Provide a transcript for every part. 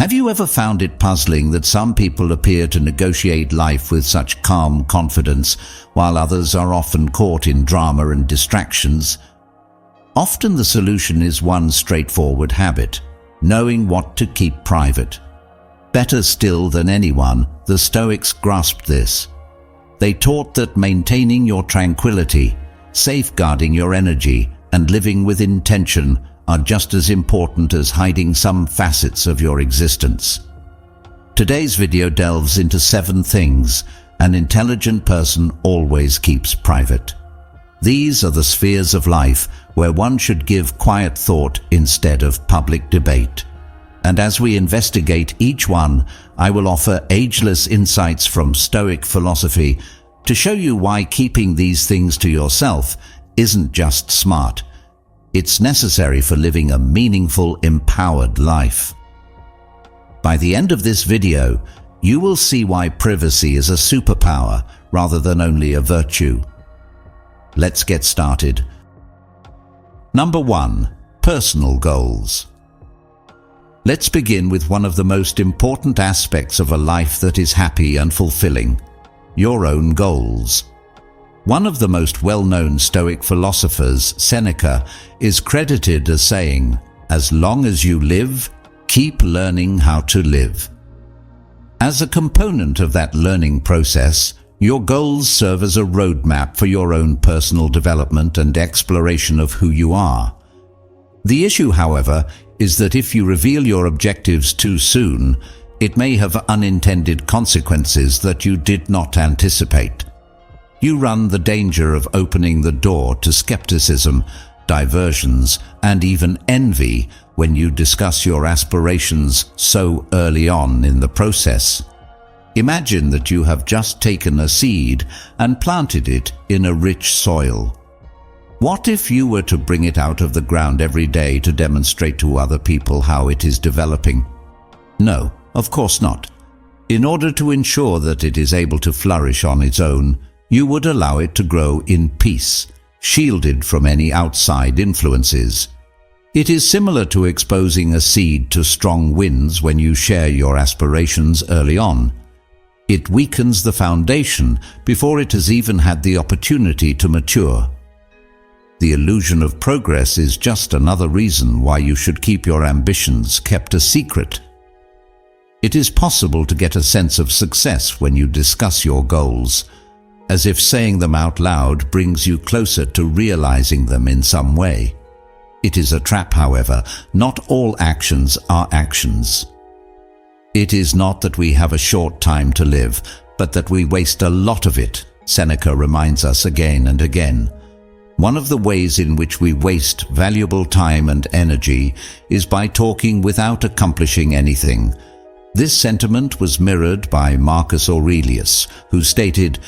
Have you ever found it puzzling that some people appear to negotiate life with such calm confidence, while others are often caught in drama and distractions? Often the solution is one straightforward habit: knowing what to keep private. Better still than anyone, the Stoics grasped this. They taught that maintaining your tranquility, safeguarding your energy, and living with intention are just as important as hiding some facets of your existence. Today's video delves into 7 things an intelligent person always keeps private. These are the spheres of life where one should give quiet thought instead of public debate. And as we investigate each one, I will offer ageless insights from Stoic philosophy to show you why keeping these things to yourself isn't just smart. It's necessary for living a meaningful, empowered life. By the end of this video, you will see why privacy is a superpower rather than only a virtue. Let's get started. Number 1. Personal goals. Let's begin with one of the most important aspects of a life that is happy and fulfilling: your own goals. One of the most well-known Stoic philosophers, Seneca, is credited as saying, "As long as you live, keep learning how to live." As a component of that learning process, your goals serve as a roadmap for your own personal development and exploration of who you are. The issue, however, is that if you reveal your objectives too soon, it may have unintended consequences that you did not anticipate. You run the danger of opening the door to skepticism, diversions, and even envy when you discuss your aspirations so early on in the process. Imagine that you have just taken a seed and planted it in a rich soil. What if you were to bring it out of the ground every day to demonstrate to other people how it is developing? No, of course not. In order to ensure that it is able to flourish on its own, you would allow it to grow in peace, shielded from any outside influences. It is similar to exposing a seed to strong winds when you share your aspirations early on. It weakens the foundation before it has even had the opportunity to mature. The illusion of progress is just another reason why you should keep your ambitions kept a secret. It is possible to get a sense of success when you discuss your goals, as if saying them out loud brings you closer to realizing them in some way. It is a trap, however. Not all actions are actions. It is not that we have a short time to live, but that we waste a lot of it, Seneca reminds us again and again. One of the ways in which we waste valuable time and energy is by talking without accomplishing anything. This sentiment was mirrored by Marcus Aurelius, who stated,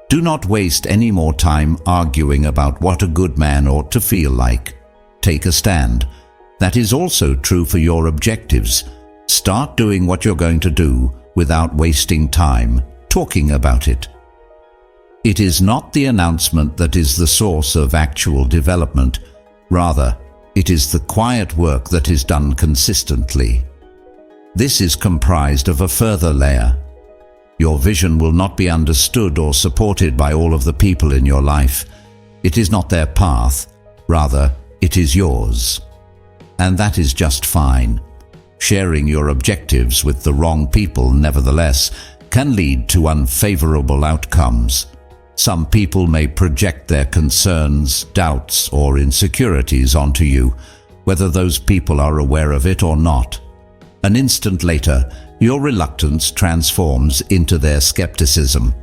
"Do not waste any more time arguing about what a good man ought to feel like. Take a stand." That is also true for your objectives. Start doing what you're going to do without wasting time talking about it. It is not the announcement that is the source of actual development. Rather, it is the quiet work that is done consistently. This is comprised of a further layer. Your vision will not be understood or supported by all of the people in your life. It is not their path. Rather, it is yours. And that is just fine. Sharing your objectives with the wrong people, nevertheless, can lead to unfavorable outcomes. Some people may project their concerns, doubts, or insecurities onto you, whether those people are aware of it or not. An instant later, your reluctance transforms into their skepticism.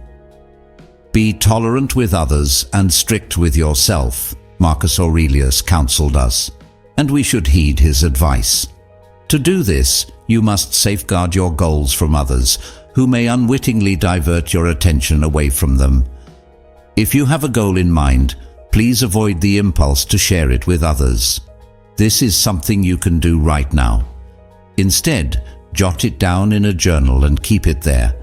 Be tolerant with others and strict with yourself, Marcus Aurelius counseled us, and we should heed his advice. To do this, you must safeguard your goals from others, who may unwittingly divert your attention away from them. If you have a goal in mind, please avoid the impulse to share it with others. This is something you can do right now. Instead, jot it down in a journal and keep it there.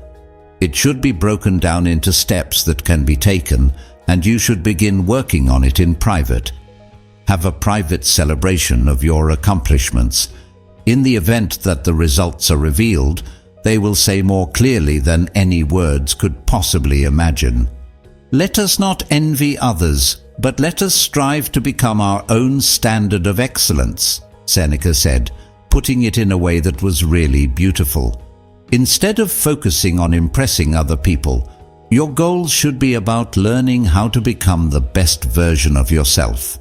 It should be broken down into steps that can be taken, and you should begin working on it in private. Have a private celebration of your accomplishments. In the event that the results are revealed, they will say more clearly than any words could possibly imagine. Let us not envy others, but let us strive to become our own standard of excellence, Seneca said, putting it in a way that was really beautiful. Instead of focusing on impressing other people, your goals should be about learning how to become the best version of yourself.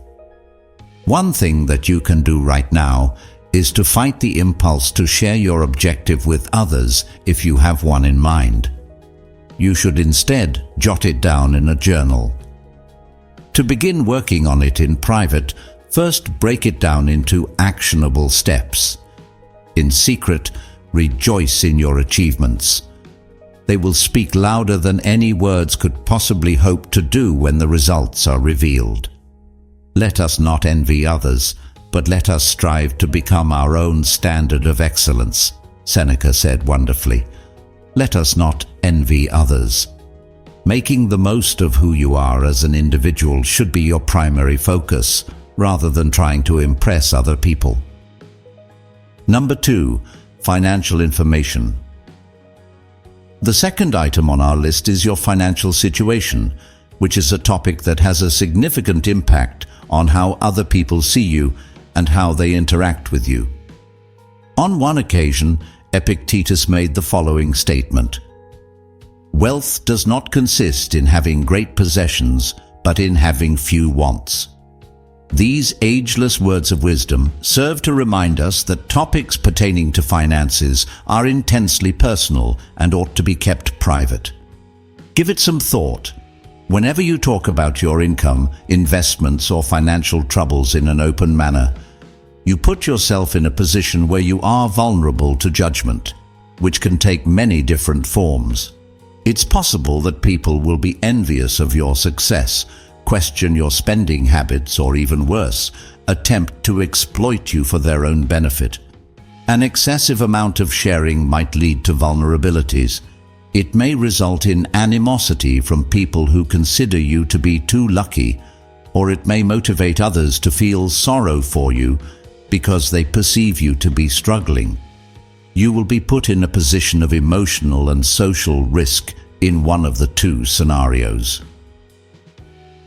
One thing that you can do right now is to fight the impulse to share your objective with others if you have one in mind. You should instead jot it down in a journal. To begin working on it in private, first break it down into actionable steps. In secret, rejoice in your achievements. They will speak louder than any words could possibly hope to do when the results are revealed. Let us not envy others, but let us strive to become our own standard of excellence, Seneca said wonderfully. Let us not envy others. Making the most of who you are as an individual should be your primary focus, rather than trying to impress other people. Number 2, financial information. The second item on our list is your financial situation, which is a topic that has a significant impact on how other people see you and how they interact with you. On one occasion, Epictetus made the following statement: "Wealth does not consist in having great possessions, but in having few wants." These ageless words of wisdom serve to remind us that topics pertaining to finances are intensely personal and ought to be kept private. Give it some thought. Whenever you talk about your income, investments, or financial troubles in an open manner, you put yourself in a position where you are vulnerable to judgment, which can take many different forms. It's possible that people will be envious of your success, question your spending habits, or even worse, attempt to exploit you for their own benefit. An excessive amount of sharing might lead to vulnerabilities. It may result in animosity from people who consider you to be too lucky, or it may motivate others to feel sorrow for you because they perceive you to be struggling. You will be put in a position of emotional and social risk in one of the two scenarios.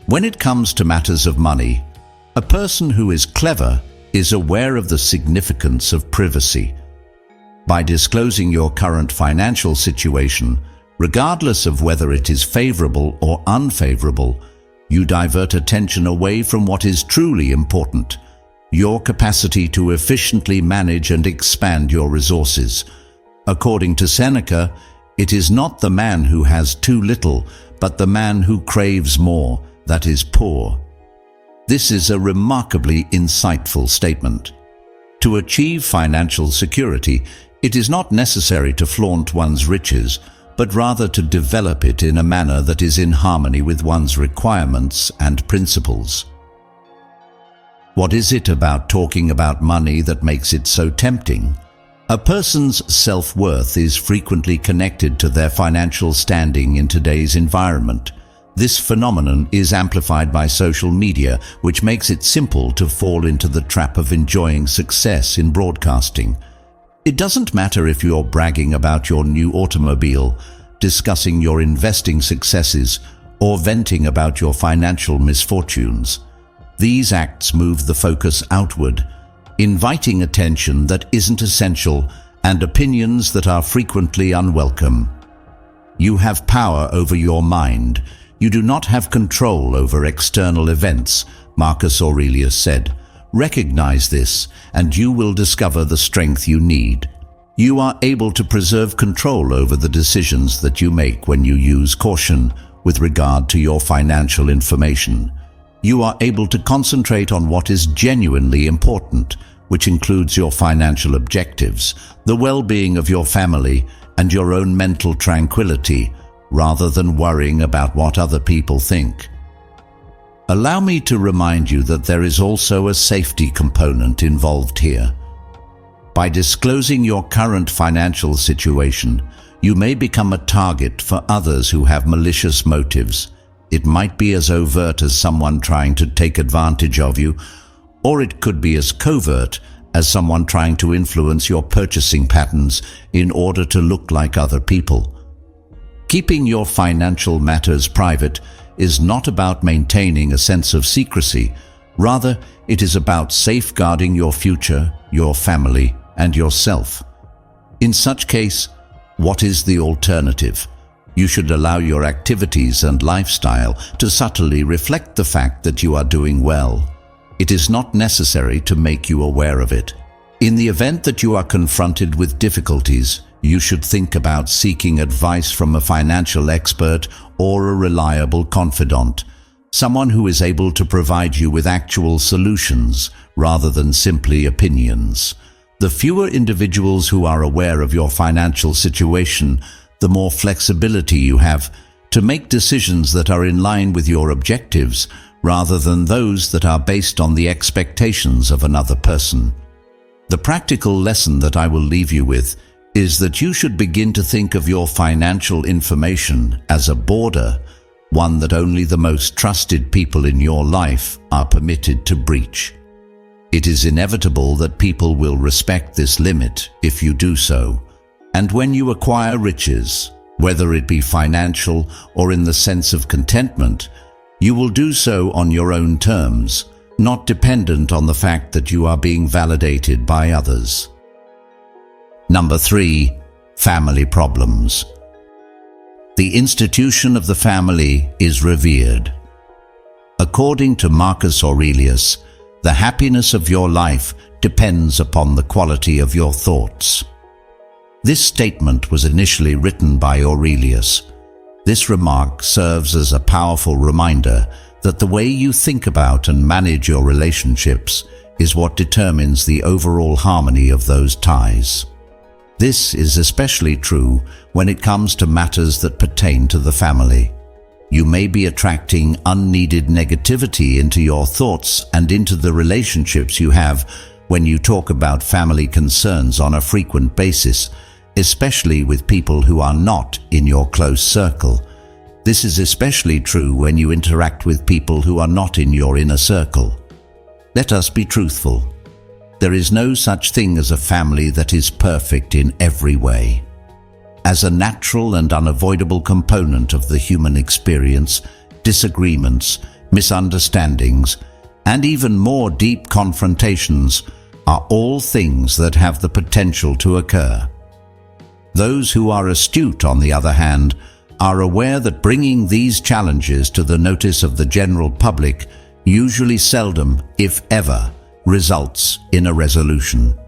When it comes to matters of money, a person who is clever is aware of the significance of privacy. By disclosing your current financial situation, regardless of whether it is favorable or unfavorable, you divert attention away from what is truly important: your capacity to efficiently manage and expand your resources. According to Seneca, it is not the man who has too little, but the man who craves more, that is poor. This is a remarkably insightful statement. To achieve financial security, it is not necessary to flaunt one's riches, but rather to develop it in a manner that is in harmony with one's requirements and principles. What is it about talking about money that makes it so tempting? A person's self-worth is frequently connected to their financial standing in today's environment. This phenomenon is amplified by social media, which makes it simple to fall into the trap of enjoying success in broadcasting. It doesn't matter if you're bragging about your new automobile, discussing your investing successes, or venting about your financial misfortunes. These acts move the focus outward, inviting attention that isn't essential and opinions that are frequently unwelcome. You have power over your mind. You do not have control over external events, Marcus Aurelius said. Recognize this, and you will discover the strength you need. You are able to preserve control over the decisions that you make when you use caution with regard to your financial information. You are able to concentrate on what is genuinely important, which includes your financial objectives, the well-being of your family, and your own mental tranquility, rather than worrying about what other people think. Allow me to remind you that there is also a safety component involved here. By disclosing your current financial situation, you may become a target for others who have malicious motives. It might be as overt as someone trying to take advantage of you, or it could be as covert as someone trying to influence your purchasing patterns in order to look like other people. Keeping your financial matters private is not about maintaining a sense of secrecy. Rather, it is about safeguarding your future, your family, and yourself. In such case, what is the alternative? You should allow your activities and lifestyle to subtly reflect the fact that you are doing well. It is not necessary to make you aware of it. In the event that you are confronted with difficulties, you should think about seeking advice from a financial expert or a reliable confidant, someone who is able to provide you with actual solutions rather than simply opinions. The fewer individuals who are aware of your financial situation, the more flexibility you have to make decisions that are in line with your objectives rather than those that are based on the expectations of another person. The practical lesson that I will leave you with is that you should begin to think of your financial information as a border, one that only the most trusted people in your life are permitted to breach. It is inevitable that people will respect this limit if you do so, and when you acquire riches, whether it be financial or in the sense of contentment, you will do so on your own terms, not dependent on the fact that you are being validated by others. Number 3. Family problems. The institution of the family is revered. According to Marcus Aurelius, the happiness of your life depends upon the quality of your thoughts. This statement was initially written by Aurelius. This remark serves as a powerful reminder that the way you think about and manage your relationships is what determines the overall harmony of those ties. This is especially true when it comes to matters that pertain to the family. You may be attracting unneeded negativity into your thoughts and into the relationships you have when you talk about family concerns on a frequent basis, especially with people who are not in your close circle. This is especially true when you interact with people who are not in your inner circle. Let us be truthful. There is no such thing as a family that is perfect in every way. As a natural and unavoidable component of the human experience, disagreements, misunderstandings, and even more deep confrontations are all things that have the potential to occur. Those who are astute, on the other hand, are aware that bringing these challenges to the notice of the general public usually seldom, if ever, results in a resolution.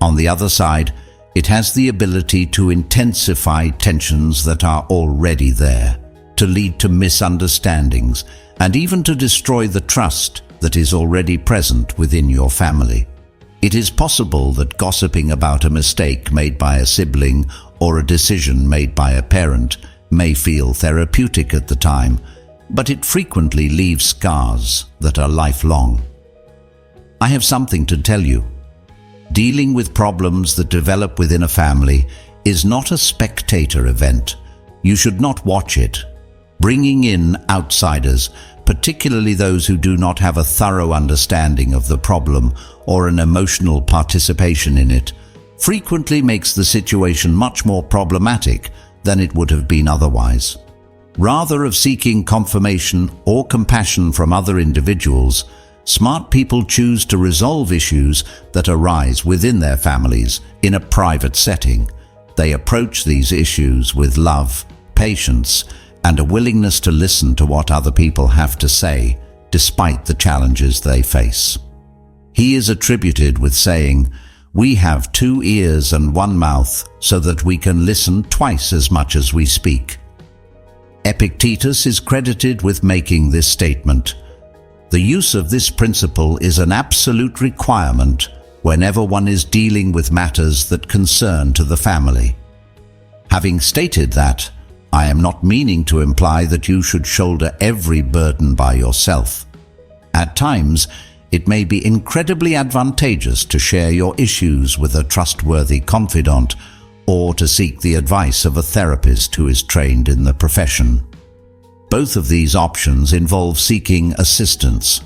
On the other side, it has the ability to intensify tensions that are already there, to lead to misunderstandings, and even to destroy the trust that is already present within your family. It is possible that gossiping about a mistake made by a sibling or a decision made by a parent may feel therapeutic at the time, but it frequently leaves scars that are lifelong. I have something to tell you. Dealing with problems that develop within a family is not a spectator event. You should not watch it. Bringing in outsiders, particularly those who do not have a thorough understanding of the problem or an emotional participation in it, frequently makes the situation much more problematic than it would have been otherwise. Rather of seeking confirmation or compassion from other individuals, smart people choose to resolve issues that arise within their families in a private setting. They approach these issues with love, patience, and a willingness to listen to what other people have to say, despite the challenges they face. He is attributed with saying, "We have 2 ears and 1 mouth, so that we can listen twice as much as we speak." Epictetus is credited with making this statement. The use of this principle is an absolute requirement whenever one is dealing with matters that concern to the family. Having stated that, I am not meaning to imply that you should shoulder every burden by yourself. At times, it may be incredibly advantageous to share your issues with a trustworthy confidant or to seek the advice of a therapist who is trained in the profession. Both of these options involve seeking assistance.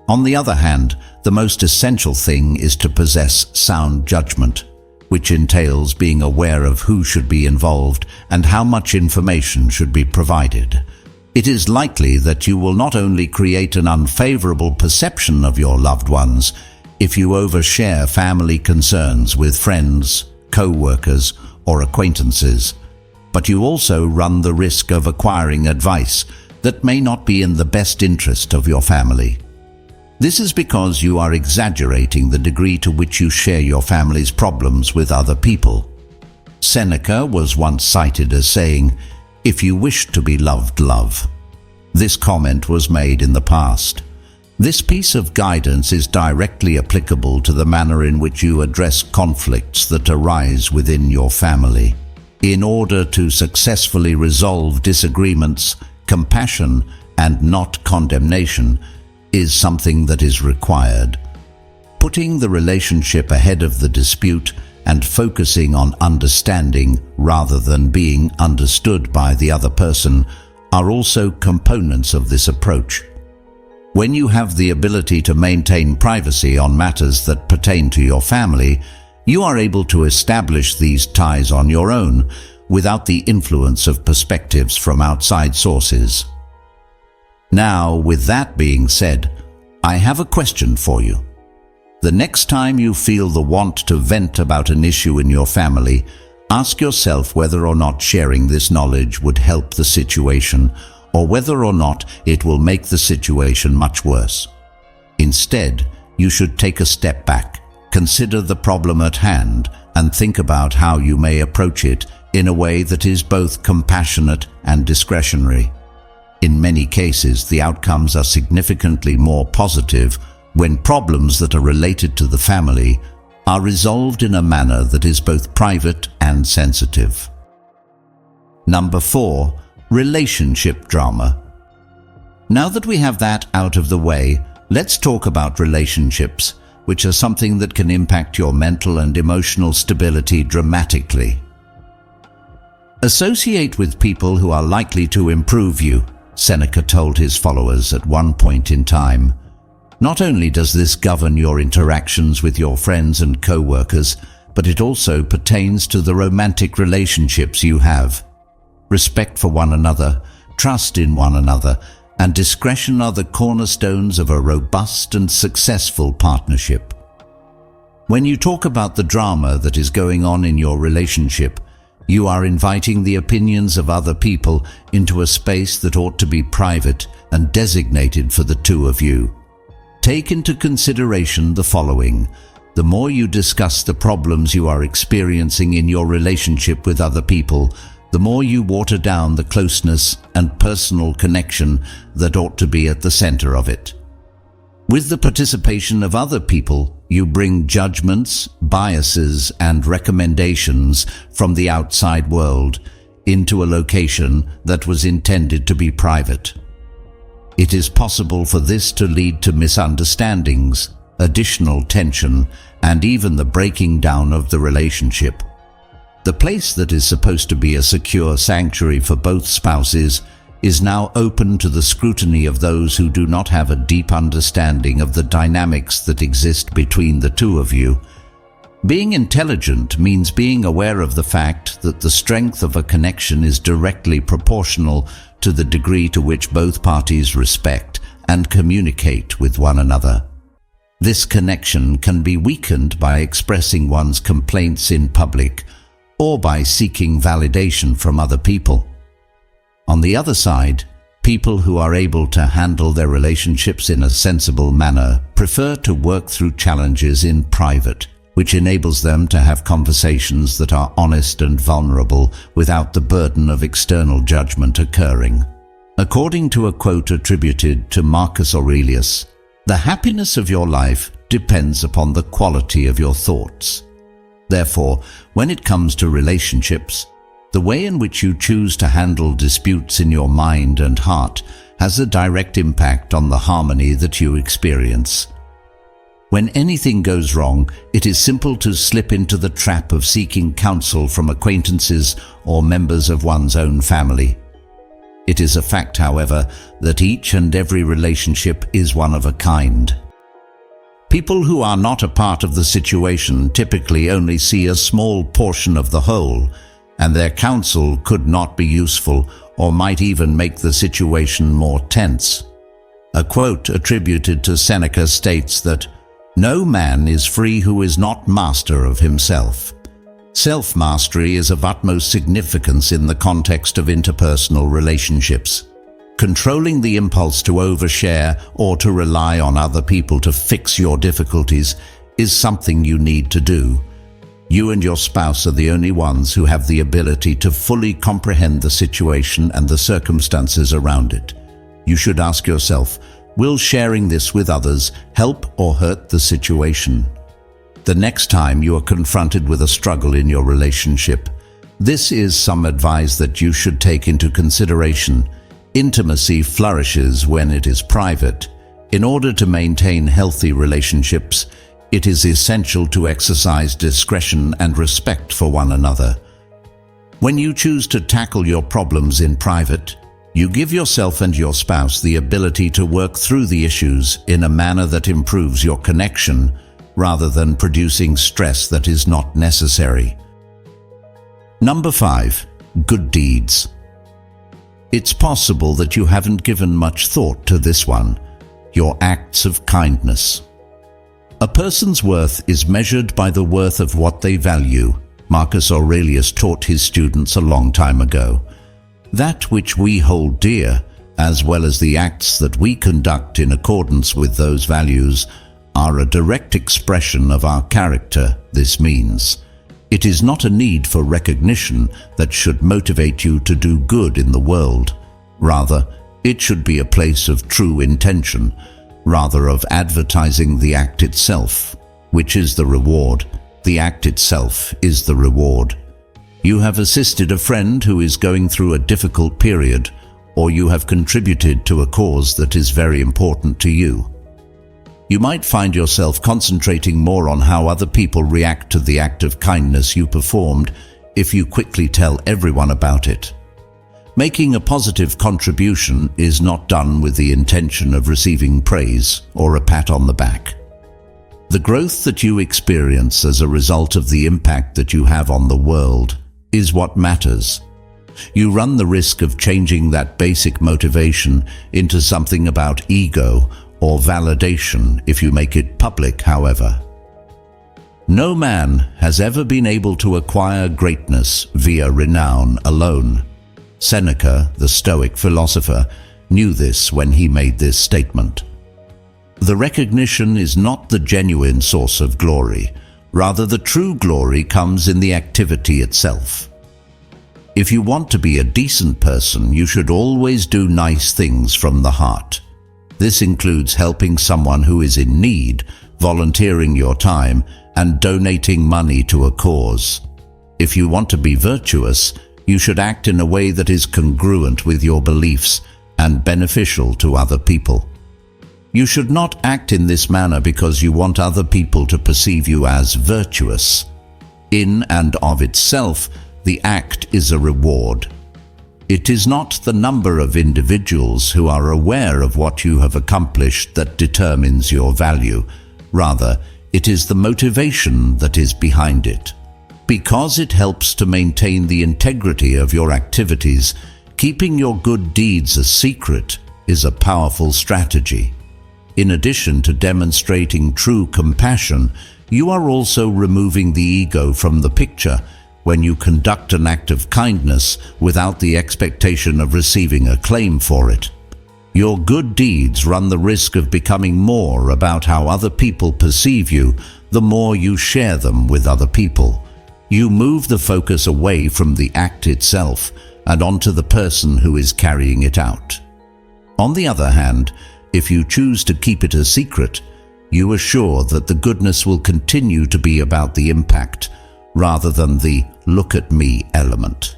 On the other hand, the most essential thing is to possess sound judgment, which entails being aware of who should be involved and how much information should be provided. It is likely that you will not only create an unfavorable perception of your loved ones if you overshare family concerns with friends, co-workers, or acquaintances, but you also run the risk of acquiring advice that may not be in the best interest of your family. This is because you are exaggerating the degree to which you share your family's problems with other people. Seneca was once cited as saying, "If you wish to be loved, love." This comment was made in the past. This piece of guidance is directly applicable to the manner in which you address conflicts that arise within your family. In order to successfully resolve disagreements, compassion and not condemnation is something that is required. Putting the relationship ahead of the dispute and focusing on understanding rather than being understood by the other person are also components of this approach. When you have the ability to maintain privacy on matters that pertain to your family, you are able to establish these ties on your own without the influence of perspectives from outside sources. Now, with that being said, I have a question for you. The next time you feel the want to vent about an issue in your family, ask yourself whether or not sharing this knowledge would help the situation, or whether or not it will make the situation much worse. Instead, you should take a step back, consider the problem at hand, and think about how you may approach it in a way that is both compassionate and discretionary. In many cases, the outcomes are significantly more positive when problems that are related to the family are resolved in a manner that is both private and sensitive. Number 4. Relationship drama. Now that we have that out of the way, let's talk about relationships, which are something that can impact your mental and emotional stability dramatically. Associate with people who are likely to improve you, Seneca told his followers at one point in time. Not only does this govern your interactions with your friends and co-workers, but it also pertains to the romantic relationships you have. Respect for one another, trust in one another, and discretion are the cornerstones of a robust and successful partnership. When you talk about the drama that is going on in your relationship, you are inviting the opinions of other people into a space that ought to be private and designated for the two of you. Take into consideration the following. The more you discuss the problems you are experiencing in your relationship with other people, the more you water down the closeness and personal connection that ought to be at the center of it. With the participation of other people, you bring judgments, biases, and recommendations from the outside world into a location that was intended to be private. It is possible for this to lead to misunderstandings, additional tension, and even the breaking down of the relationship. The place that is supposed to be a secure sanctuary for both spouses is now open to the scrutiny of those who do not have a deep understanding of the dynamics that exist between the two of you. Being intelligent means being aware of the fact that the strength of a connection is directly proportional to the degree to which both parties respect and communicate with one another. This connection can be weakened by expressing one's complaints in public or by seeking validation from other people. On the other side, people who are able to handle their relationships in a sensible manner prefer to work through challenges in private, which enables them to have conversations that are honest and vulnerable without the burden of external judgment occurring. According to a quote attributed to Marcus Aurelius, "The happiness of your life depends upon the quality of your thoughts." Therefore, when it comes to relationships, the way in which you choose to handle disputes in your mind and heart has a direct impact on the harmony that you experience. When anything goes wrong, it is simple to slip into the trap of seeking counsel from acquaintances or members of one's own family. It is a fact, however, that each and every relationship is one of a kind. People who are not a part of the situation typically only see a small portion of the whole, and their counsel could not be useful or might even make the situation more tense. A quote attributed to Seneca states that, "No man is free who is not master of himself." Self-mastery is of utmost significance in the context of interpersonal relationships. Controlling the impulse to overshare or to rely on other people to fix your difficulties is something you need to do. You and your spouse are the only ones who have the ability to fully comprehend the situation and the circumstances around it. You should ask yourself, will sharing this with others help or hurt the situation? The next time you are confronted with a struggle in your relationship, this is some advice that you should take into consideration. Intimacy flourishes when it is private. In order to maintain healthy relationships, it is essential to exercise discretion and respect for one another. When you choose to tackle your problems in private, you give yourself and your spouse the ability to work through the issues in a manner that improves your connection, rather than producing stress that is not necessary. Number 5. Good deeds. It's possible that you haven't given much thought to this one: your acts of kindness. A person's worth is measured by the worth of what they value. Marcus Aurelius taught his students a long time ago. That which we hold dear, as well as the acts that we conduct in accordance with those values, are a direct expression of our character. This means it is not a need for recognition that should motivate you to do good in the world. Rather, it should be a place of true intention, rather of advertising the act itself, which is the reward. The act itself is the reward. You have assisted a friend who is going through a difficult period, or you have contributed to a cause that is very important to you. You might find yourself concentrating more on how other people react to the act of kindness you performed if you quickly tell everyone about it. Making a positive contribution is not done with the intention of receiving praise or a pat on the back. The growth that you experience as a result of the impact that you have on the world is what matters. You run the risk of changing that basic motivation into something about ego or validation if you make it public, however. No man has ever been able to acquire greatness via renown alone. Seneca, the Stoic philosopher, knew this when he made this statement. The recognition is not the genuine source of glory. Rather, the true glory comes in the activity itself. If you want to be a decent person, you should always do nice things from the heart. This includes helping someone who is in need, volunteering your time, and donating money to a cause. If you want to be virtuous, you should act in a way that is congruent with your beliefs and beneficial to other people. You should not act in this manner because you want other people to perceive you as virtuous. In and of itself, the act is a reward. It is not the number of individuals who are aware of what you have accomplished that determines your value. Rather, it is the motivation that is behind it. Because it helps to maintain the integrity of your activities, keeping your good deeds a secret is a powerful strategy. In addition to demonstrating true compassion, you are also removing the ego from the picture when you conduct an act of kindness without the expectation of receiving acclaim for it. Your good deeds run the risk of becoming more about how other people perceive you the more you share them with other people. You move the focus away from the act itself and onto the person who is carrying it out. On the other hand, if you choose to keep it a secret, you assure that the goodness will continue to be about the impact rather than the "look at me" element.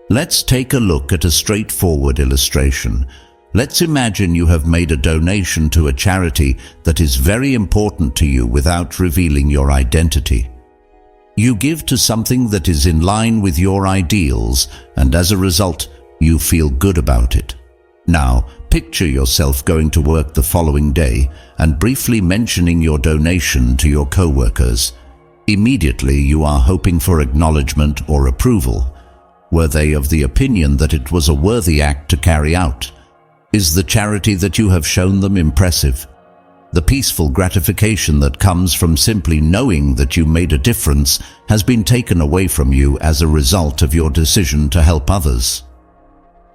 Let's take a look at a straightforward illustration. Let's imagine you have made a donation to a charity that is very important to you without revealing your identity. You give to something that is in line with your ideals, and as a result, you feel good about it. Now, Picture yourself going to work the following day and briefly mentioning your donation to your co-workers. Immediately you are hoping for acknowledgement or approval. Were they of the opinion that it was a worthy act to carry out? Is the charity that you have shown them impressive? The peaceful gratification that comes from simply knowing that you made a difference has been taken away from you as a result of your decision to help others.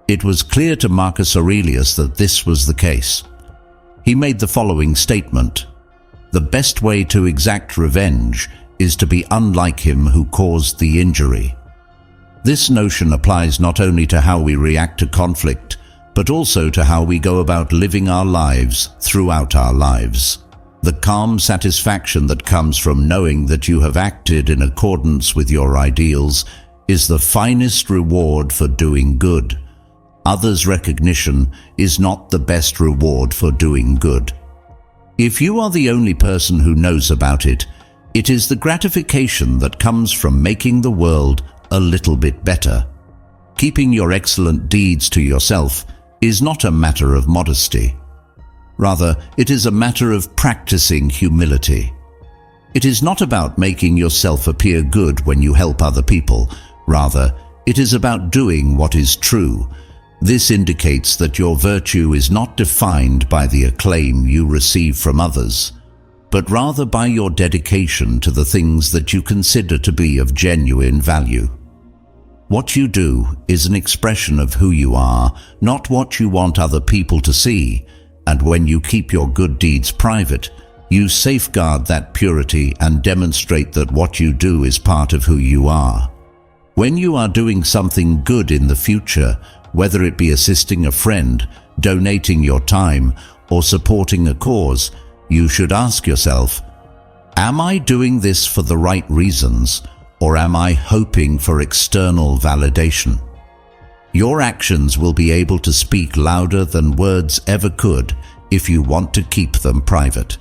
It was clear to Marcus Aurelius that this was the case. He made the following statement: "The best way to exact revenge is to be unlike him who caused the injury." This notion applies not only to how we react to conflict, but also to how we go about living our lives throughout our lives. The calm satisfaction that comes from knowing that you have acted in accordance with your ideals is the finest reward for doing good. Others' recognition is not the best reward for doing good. If you are the only person who knows about it, it is the gratification that comes from making the world a little bit better. Keeping your excellent deeds to yourself is not a matter of modesty. Rather, it is a matter of practicing humility. It is not about making yourself appear good when you help other people. Rather, it is about doing what is true. This indicates that your virtue is not defined by the acclaim you receive from others, but rather by your dedication to the things that you consider to be of genuine value. What you do is an expression of who you are, not what you want other people to see, and when you keep your good deeds private, you safeguard that purity and demonstrate that what you do is part of who you are. When you are doing something good in the future, whether it be assisting a friend, donating your time, or supporting a cause, you should ask yourself, am I doing this for the right reasons, or am I hoping for external validation? Your actions will be able to speak louder than words ever could if you want to keep them private.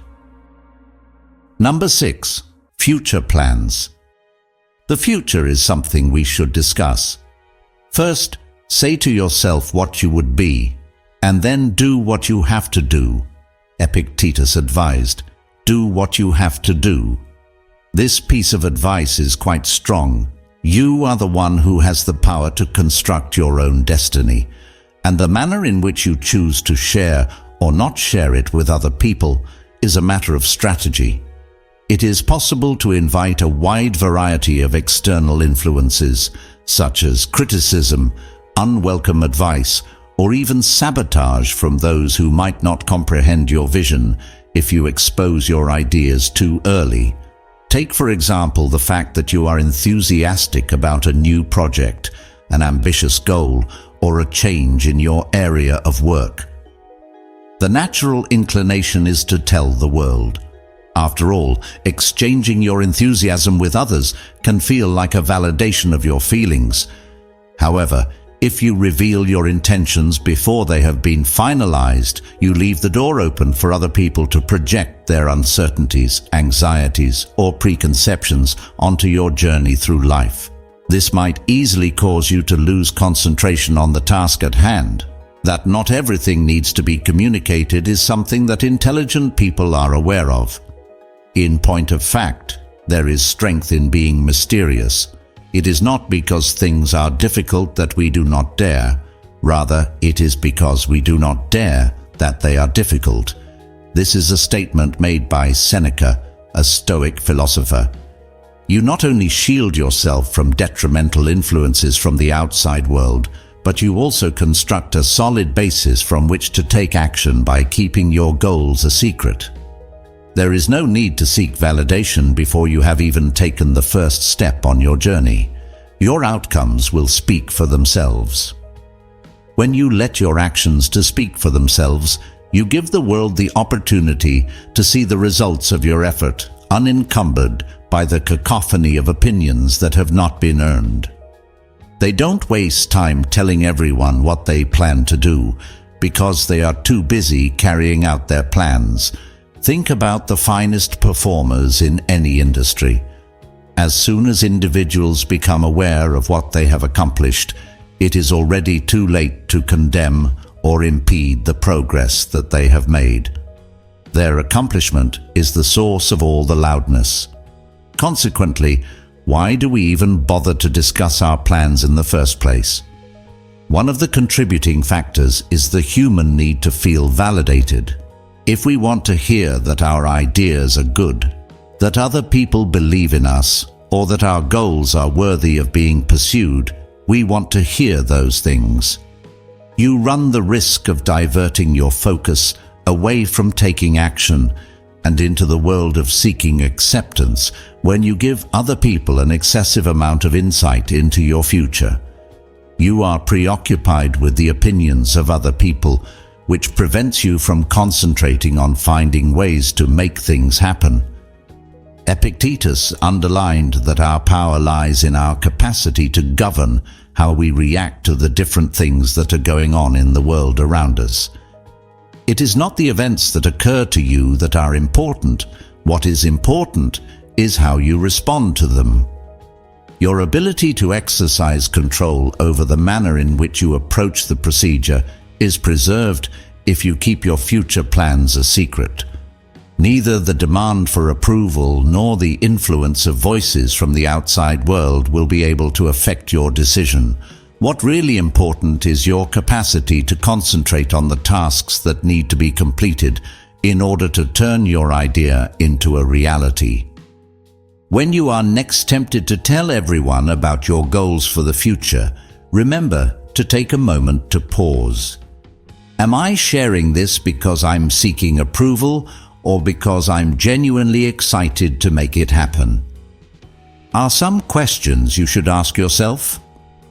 Number 6. Future plans. The future is something we should discuss. First, say to yourself what you would be, and then do what you have to do. Epictetus advised, "Do what you have to do." This piece of advice is quite strong. You are the one who has the power to construct your own destiny, and the manner in which you choose to share or not share it with other people is a matter of strategy. It is possible to invite a wide variety of external influences, such as criticism, unwelcome advice, or even sabotage from those who might not comprehend your vision if you expose your ideas too early. Take, for example, the fact that you are enthusiastic about a new project, an ambitious goal, or a change in your area of work. The natural inclination is to tell the world. After all, exchanging your enthusiasm with others can feel like a validation of your feelings. However, if you reveal your intentions before they have been finalized, you leave the door open for other people to project their uncertainties, anxieties, or preconceptions onto your journey through life. This might easily cause you to lose concentration on the task at hand. That not everything needs to be communicated is something that intelligent people are aware of. In point of fact, there is strength in being mysterious. It is not because things are difficult that we do not dare. Rather, it is because we do not dare that they are difficult. This is a statement made by Seneca, a Stoic philosopher. You not only shield yourself from detrimental influences from the outside world, but you also construct a solid basis from which to take action by keeping your goals a secret. There is no need to seek validation before you have even taken the first step on your journey. Your outcomes will speak for themselves. When you let your actions to speak for themselves, you give the world the opportunity to see the results of your effort, unencumbered by the cacophony of opinions that have not been earned. They don't waste time telling everyone what they plan to do, because they are too busy carrying out their plans. Think about the finest performers in any industry. As soon as individuals become aware of what they have accomplished, it is already too late to condemn or impede the progress that they have made. Their accomplishment is the source of all the loudness. Consequently, why do we even bother to discuss our plans in the first place? One of the contributing factors is the human need to feel validated. If we want to hear that our ideas are good, that other people believe in us, or that our goals are worthy of being pursued, we want to hear those things. You run the risk of diverting your focus away from taking action and into the world of seeking acceptance when you give other people an excessive amount of insight into your future. You are preoccupied with the opinions of other people, which prevents you from concentrating on finding ways to make things happen. Epictetus underlined that our power lies in our capacity to govern how we react to the different things that are going on in the world around us. It is not the events that occur to you that are important. What is important is how you respond to them. Your ability to exercise control over the manner in which you approach the procedure is preserved if you keep your future plans a secret. Neither the demand for approval nor the influence of voices from the outside world will be able to affect your decision. What really important is your capacity to concentrate on the tasks that need to be completed in order to turn your idea into a reality. When you are next tempted to tell everyone about your goals for the future, remember to take a moment to pause. Am I sharing this because I'm seeking approval, or because I'm genuinely excited to make it happen? Are some questions you should ask yourself?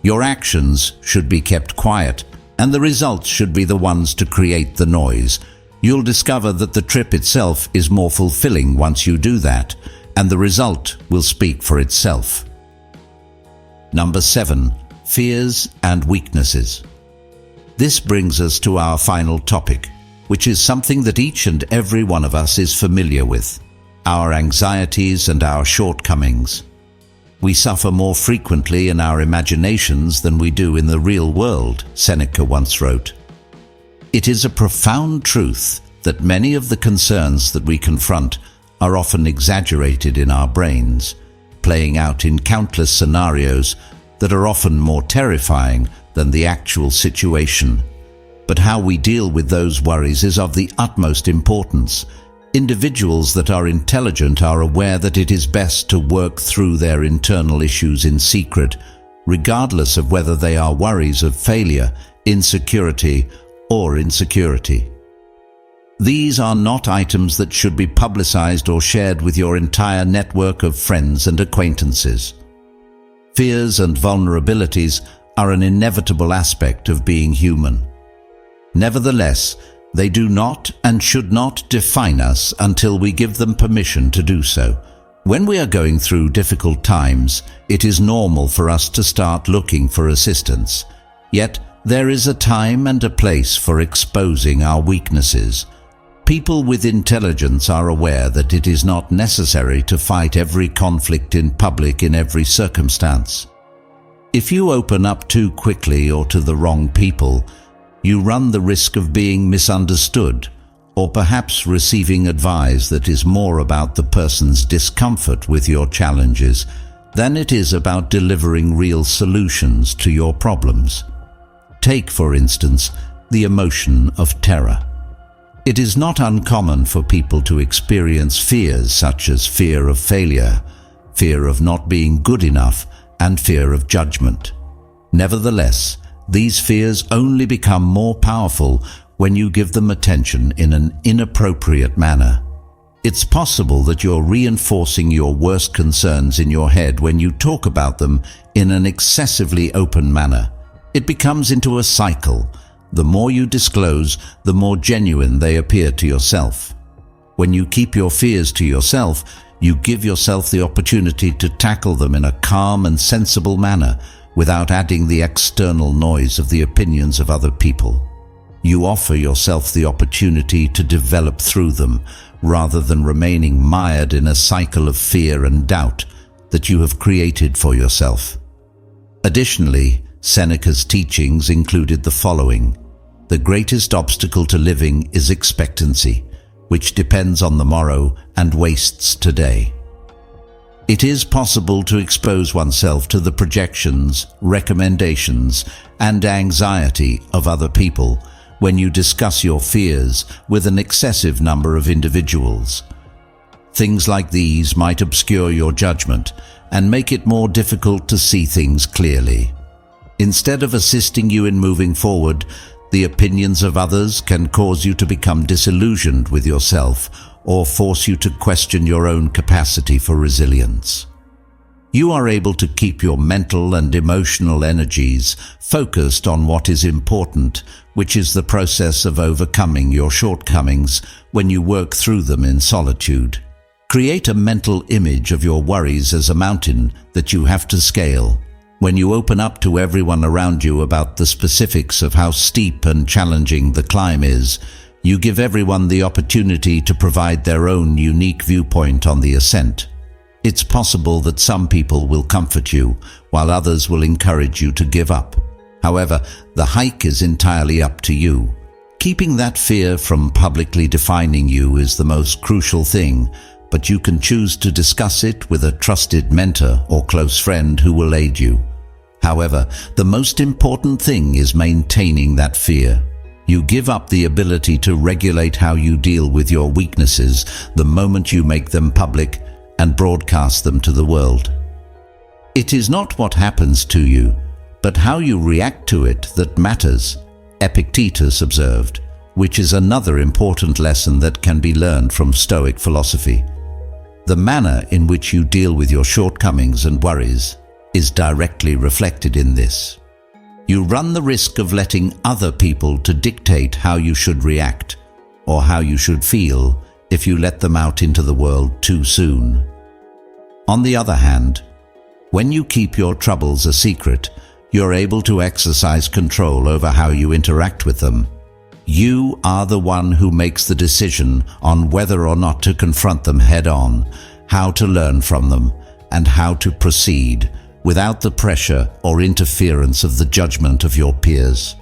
Your actions should be kept quiet, and the results should be the ones to create the noise. You'll discover that the trip itself is more fulfilling once you do that, and the result will speak for itself. Number 7. Fears and weaknesses. This brings us to our final topic, which is something that each and every one of us is familiar with: our anxieties and our shortcomings. We suffer more frequently in our imaginations than we do in the real world, Seneca once wrote. It is a profound truth that many of the concerns that we confront are often exaggerated in our brains, playing out in countless scenarios that are often more terrifying than the actual situation. But how we deal with those worries is of the utmost importance. Individuals that are intelligent are aware that it is best to work through their internal issues in secret, regardless of whether they are worries of failure, insecurity, or insecurity. These are not items that should be publicized or shared with your entire network of friends and acquaintances. Fears and vulnerabilities are an inevitable aspect of being human. Nevertheless, they do not and should not define us until we give them permission to do so. When we are going through difficult times, it is normal for us to start looking for assistance. Yet, there is a time and a place for exposing our weaknesses. People with intelligence are aware that it is not necessary to fight every conflict in public in every circumstance. If you open up too quickly or to the wrong people, you run the risk of being misunderstood, or perhaps receiving advice that is more about the person's discomfort with your challenges than it is about delivering real solutions to your problems. Take, for instance, the emotion of terror. It is not uncommon for people to experience fears such as fear of failure, fear of not being good enough, and fear of judgment. Nevertheless, these fears only become more powerful when you give them attention in an inappropriate manner. It's possible that you're reinforcing your worst concerns in your head when you talk about them in an excessively open manner. It becomes into a cycle. The more you disclose, the more genuine they appear to yourself. When you keep your fears to yourself, you give yourself the opportunity to tackle them in a calm and sensible manner without adding the external noise of the opinions of other people. You offer yourself the opportunity to develop through them, rather than remaining mired in a cycle of fear and doubt that you have created for yourself. Additionally, Seneca's teachings included the following: The greatest obstacle to living is expectancy, which depends on the morrow and wastes today. It is possible to expose oneself to the projections, recommendations, and anxiety of other people when you discuss your fears with an excessive number of individuals. Things like these might obscure your judgment and make it more difficult to see things clearly. Instead of assisting you in moving forward, the opinions of others can cause you to become disillusioned with yourself or force you to question your own capacity for resilience. You are able to keep your mental and emotional energies focused on what is important, which is the process of overcoming your shortcomings when you work through them in solitude. Create a mental image of your worries as a mountain that you have to scale. When you open up to everyone around you about the specifics of how steep and challenging the climb is, you give everyone the opportunity to provide their own unique viewpoint on the ascent. It's possible that some people will comfort you, while others will encourage you to give up. However, the hike is entirely up to you. Keeping that fear from publicly defining you is the most crucial thing, but you can choose to discuss it with a trusted mentor or close friend who will aid you. However, the most important thing is maintaining that fear. You give up the ability to regulate how you deal with your weaknesses the moment you make them public and broadcast them to the world. It is not what happens to you, but how you react to it that matters, Epictetus observed, which is another important lesson that can be learned from Stoic philosophy. The manner in which you deal with your shortcomings and worries is directly reflected in this. You run the risk of letting other people to dictate how you should react or how you should feel if you let them out into the world too soon. On the other hand, when you keep your troubles a secret, you're able to exercise control over how you interact with them. You are the one who makes the decision on whether or not to confront them head-on, how to learn from them, and how to proceed without the pressure or interference of the judgment of your peers.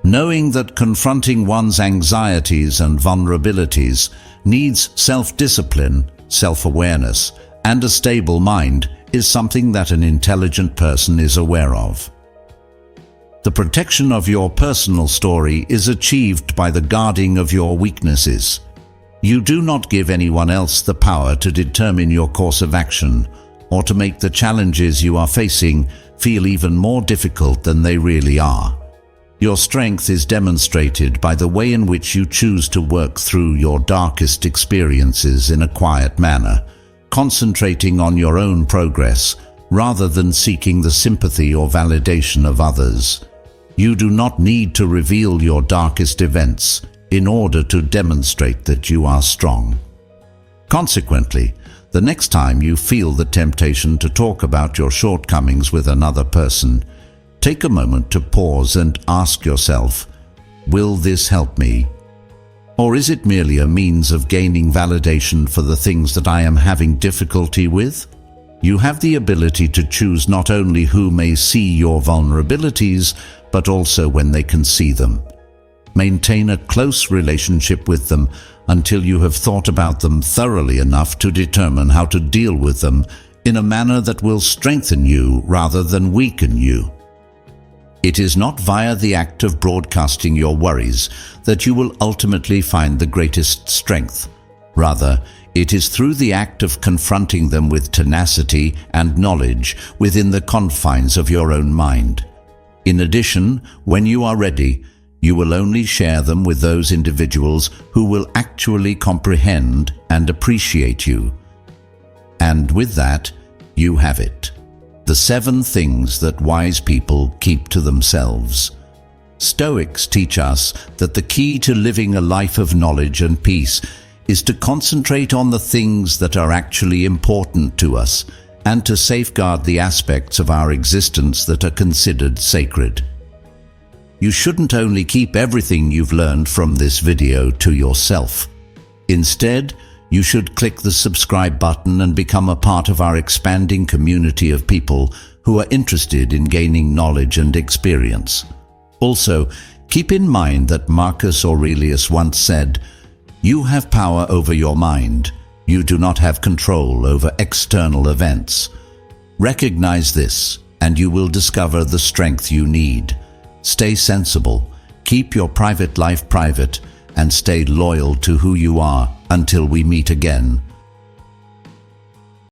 Knowing that confronting one's anxieties and vulnerabilities needs self-discipline, self-awareness, and a stable mind is something that an intelligent person is aware of. The protection of your personal story is achieved by the guarding of your weaknesses. You do not give anyone else the power to determine your course of action or to make the challenges you are facing feel even more difficult than they really are. Your strength is demonstrated by the way in which you choose to work through your darkest experiences in a quiet manner, concentrating on your own progress rather than seeking the sympathy or validation of others. You do not need to reveal your darkest events in order to demonstrate that you are strong. Consequently, the next time you feel the temptation to talk about your shortcomings with another person, take a moment to pause and ask yourself, will this help me? Or is it merely a means of gaining validation for the things that I am having difficulty with? You have the ability to choose not only who may see your vulnerabilities, but also when they can see them. Maintain a close relationship with them until you have thought about them thoroughly enough to determine how to deal with them in a manner that will strengthen you rather than weaken you. It is not via the act of broadcasting your worries that you will ultimately find the greatest strength. Rather, it is through the act of confronting them with tenacity and knowledge within the confines of your own mind. In addition, when you are ready, you will only share them with those individuals who will actually comprehend and appreciate you. And with that, you have it. The 7 things that wise people keep to themselves. Stoics teach us that the key to living a life of knowledge and peace is to concentrate on the things that are actually important to us and to safeguard the aspects of our existence that are considered sacred. You shouldn't only keep everything you've learned from this video to yourself. Instead, you should click the subscribe button and become a part of our expanding community of people who are interested in gaining knowledge and experience. Also, Keep in mind that Marcus Aurelius once said, "You have power over your mind. You do not have control over external events." Recognize this, and you will discover the strength you need. Stay sensible, keep your private life private, and stay loyal to who you are until we meet again.